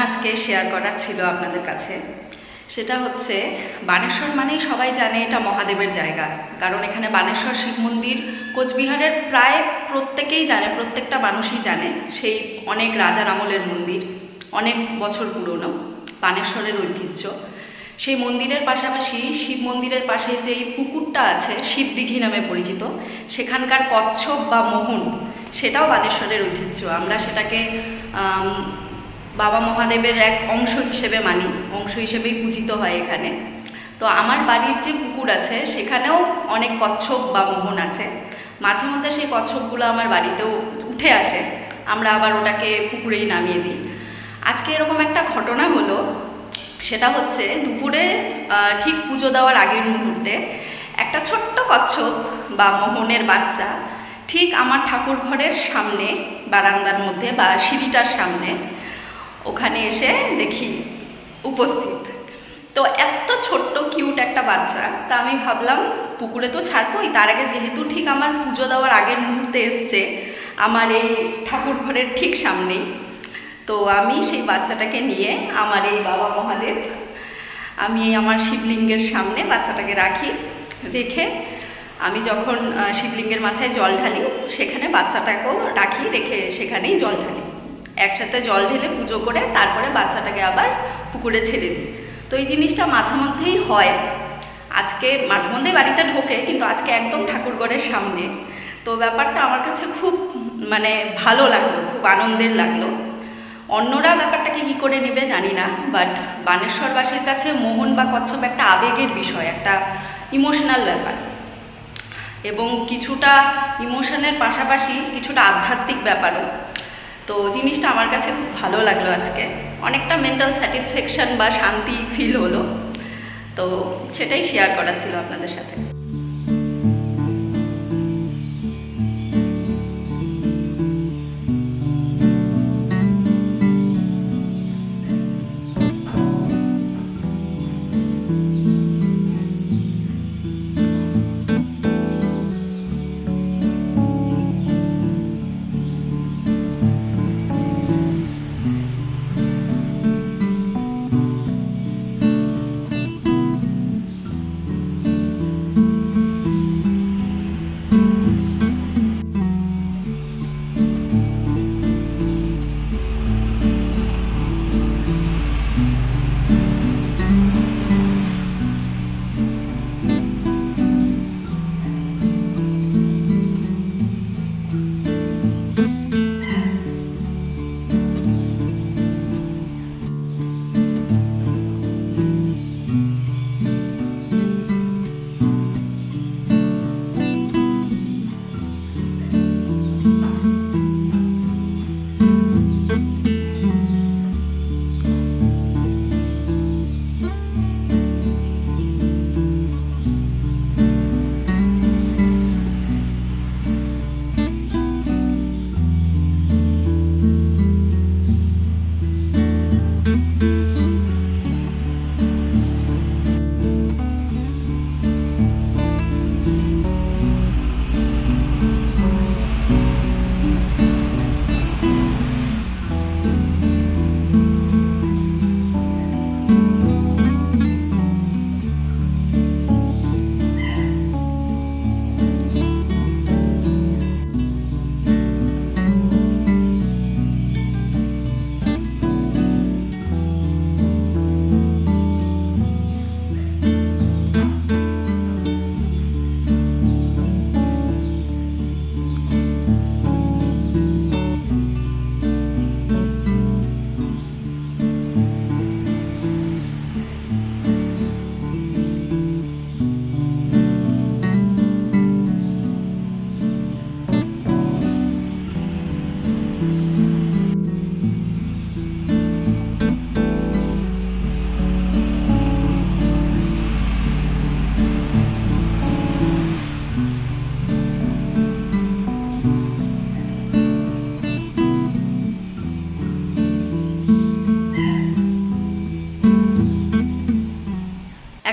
আজকে শেয়ার করার ছিল আপনাদের কাছে। সেটা হচ্ছে বানেশ্বর মানেই সবাই জানে এটা মহাদেবের জায়গা, কারণ এখানে বানেশ্বর শিব মন্দির কোচবিহারের প্রায় প্রত্যেকেই জানে, প্রত্যেকটা মানুষই জানে। সেই অনেক রাজার আমলের মন্দির, অনেক বছর পুরনো বানেশ্বরের ঐতিহ্য। সেই মন্দিরের পাশাপাশি শিব মন্দিরের পাশে যেই পুকুরটা আছে শিবদিঘি নামে পরিচিত, সেখানকার কচ্ছপ বা মোহন সেটাও বানেশ্বরের ঐতিহ্য। আমরা সেটাকে বাবা মহাদেবের এক অংশ হিসেবে মানি, অংশ হিসেবেই পূজিত হয় এখানে। তো আমার বাড়ির যে পুকুর আছে সেখানেও অনেক কচ্ছপ বা মোহন আছে। মাঝে মধ্যে সেই কচ্ছপগুলো আমার বাড়িতেও উঠে আসে, আমরা আবার ওটাকে পুকুরেই নামিয়ে দিই। আজকে এরকম একটা ঘটনা হলো, সেটা হচ্ছে দুপুরে ঠিক পুজো দেওয়ার আগের মুহূর্তে একটা ছোট্ট কচ্ছপ বা মোহনের বাচ্চা ঠিক আমার ঠাকুর ঘরের সামনে বারান্দার মধ্যে বা সিঁড়িটার সামনে ওখানে এসে দেখি উপস্থিত। তো এত ছোট্ট কিউট একটা বাচ্চা, তা আমি ভাবলাম পুকুরে তো ছাড়বই, তার আগে যেহেতু ঠিক আমার পুজো দেওয়ার আগের মুহূর্তে এসছে আমার এই ঠাকুর ঘরের ঠিক সামনেই, তো আমি সেই বাচ্চাটাকে নিয়ে আমার এই বাবা মহাদেব, আমি আমার শিবলিঙ্গের সামনে বাচ্চাটাকে রাখি। রেখে আমি যখন শিবলিঙ্গের মাথায় জল ঢালি সেখানে বাচ্চাটাকেও রাখি, রেখে সেখানেই জল ঢালি। একসাথে জল ঢেলে পুজো করে তারপরে বাচ্চাটাকে আবার পুকুরে ছেড়ে দিই। তো এই জিনিসটা মাঝে মধ্যেই হয়। আজকে মাঝে মধ্যেই বাড়িতে ঢোকে, কিন্তু আজকে একদম ঠাকুরঘরের সামনে। তো ব্যাপারটা আমার কাছে খুব ভালো লাগলো, খুব আনন্দের লাগলো। অন্যরা ব্যাপারটাকে কী করে নেবে জানি না, বাট বানেশ্বরবাসীর কাছে মোহন বা কচ্ছপ একটা আবেগের বিষয়, একটা ইমোশনাল ব্যাপার, এবং কিছুটা ইমোশনের পাশাপাশি কিছুটা আধ্যাত্মিক ব্যাপারও। তো জিনিসটা আমার কাছে খুব ভালো লাগলো। আজকে অনেকটা মেন্টাল স্যাটিসফ্যাকশন বা শান্তি ফিল হলো। তো সেটাই শেয়ার করা ছিল আপনাদের সাথে।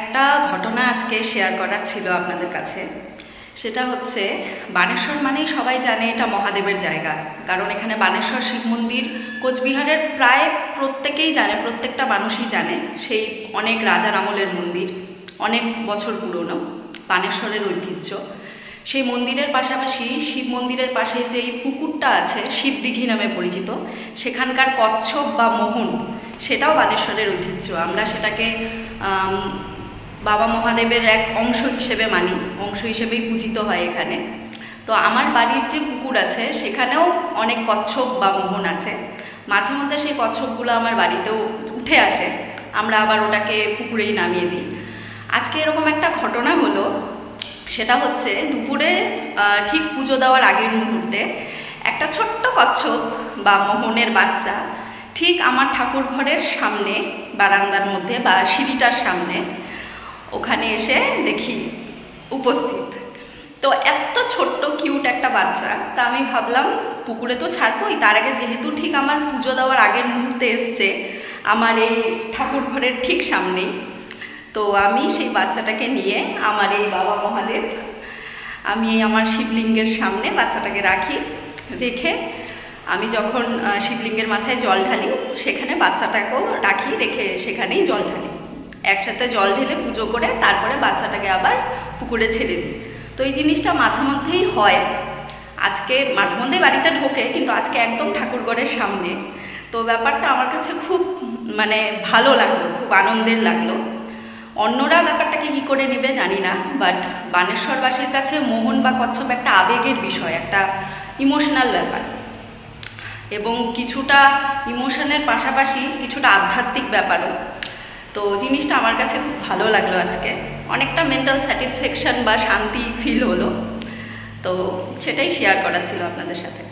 একটা ঘটনা আজকে শেয়ার করার ছিল আপনাদের কাছে। সেটা হচ্ছে বানেশ্বর মানেই সবাই জানে এটা মহাদেবের জায়গা, কারণ এখানে বানেশ্বর শিব মন্দির কোচবিহারের প্রায় প্রত্যেকেই জানে, প্রত্যেকটা মানুষই জানে, সেই অনেক রাজার আমলের মন্দির, অনেক বছর পুরনো, বানেশ্বরের ঐতিহ্য। সেই মন্দিরের পাশাপাশি শিব মন্দিরের পাশে যেই পুকুরটা আছে, শিবদিঘি নামে পরিচিত, সেখানকার কচ্ছপ বা মোহন, সেটাও বানেশ্বরের ঐতিহ্য। আমরা সেটাকে বাবা মহাদেবের এক অংশ হিসেবে মানি, অংশ হিসেবেই পূজিত হয় এখানে। তো আমার বাড়ির যে পুকুর আছে সেখানেও অনেক কচ্ছপ বা মোহন আছে। মাঝে মধ্যে সেই কচ্ছপগুলো আমার বাড়িতেও উঠে আসে, আমরা আবার ওটাকে পুকুরেই নামিয়ে দিই। আজকে এরকম একটা ঘটনা হলো, সেটা হচ্ছে দুপুরে ঠিক পুজো দেওয়ার আগের মুহূর্তে একটা ছোট্ট কচ্ছপ বা মোহনের বাচ্চা ঠিক আমার ঠাকুর ঘরের সামনে, বারান্দার মধ্যে বা সিঁড়িটার সামনে ওখানে এসে দেখি উপস্থিত। তো এত ছোট্ট কিউট একটা বাচ্চা, তা আমি ভাবলাম পুকুরে তো ছাড়বই, তার আগে যেহেতু ঠিক আমার পুজো দেওয়ার আগের মুহূর্তে এসছে আমার এই ঠাকুর ঘরের ঠিক সামনেই, তো আমি সেই বাচ্চাটাকে নিয়ে আমার এই বাবা মহাদেব, আমি আমার শিবলিঙ্গের সামনে বাচ্চাটাকে রাখি। রেখে আমি যখন শিবলিঙ্গের মাথায় জল ঢালি, সেখানে বাচ্চাটাকেও রাখি, রেখে সেখানেই জল ঢালি। একসাথে জল ঢেলে পুজো করে তারপরে বাচ্চাটাকে আবার পুকুরে ছেড়ে দিই। তো এই জিনিসটা মাঝে মধ্যেই হয়, আজকে মাঝে মধ্যেই বাড়িতে ঢোকে, কিন্তু আজকে একদম ঠাকুরঘরের সামনে। তো ব্যাপারটা আমার কাছে খুব ভালো লাগলো, খুব আনন্দের লাগলো। অন্যরা ব্যাপারটাকে কী করে নেবে জানি না, বাট বানেশ্বরবাসীর কাছে মোহন বা কচ্ছপ একটা আবেগের বিষয়, একটা ইমোশনাল ব্যাপার, এবং কিছুটা ইমোশনের পাশাপাশি কিছুটা আধ্যাত্মিক ব্যাপারও। তো জিনিসটা আমার কাছে খুব ভালো লাগলো আজকে, অনেকটা মেন্টাল স্যাটিসফ্যাকশন বা শান্তি ফিল হলো। তো সেটাই শেয়ার করা ছিল আপনাদের সাথে।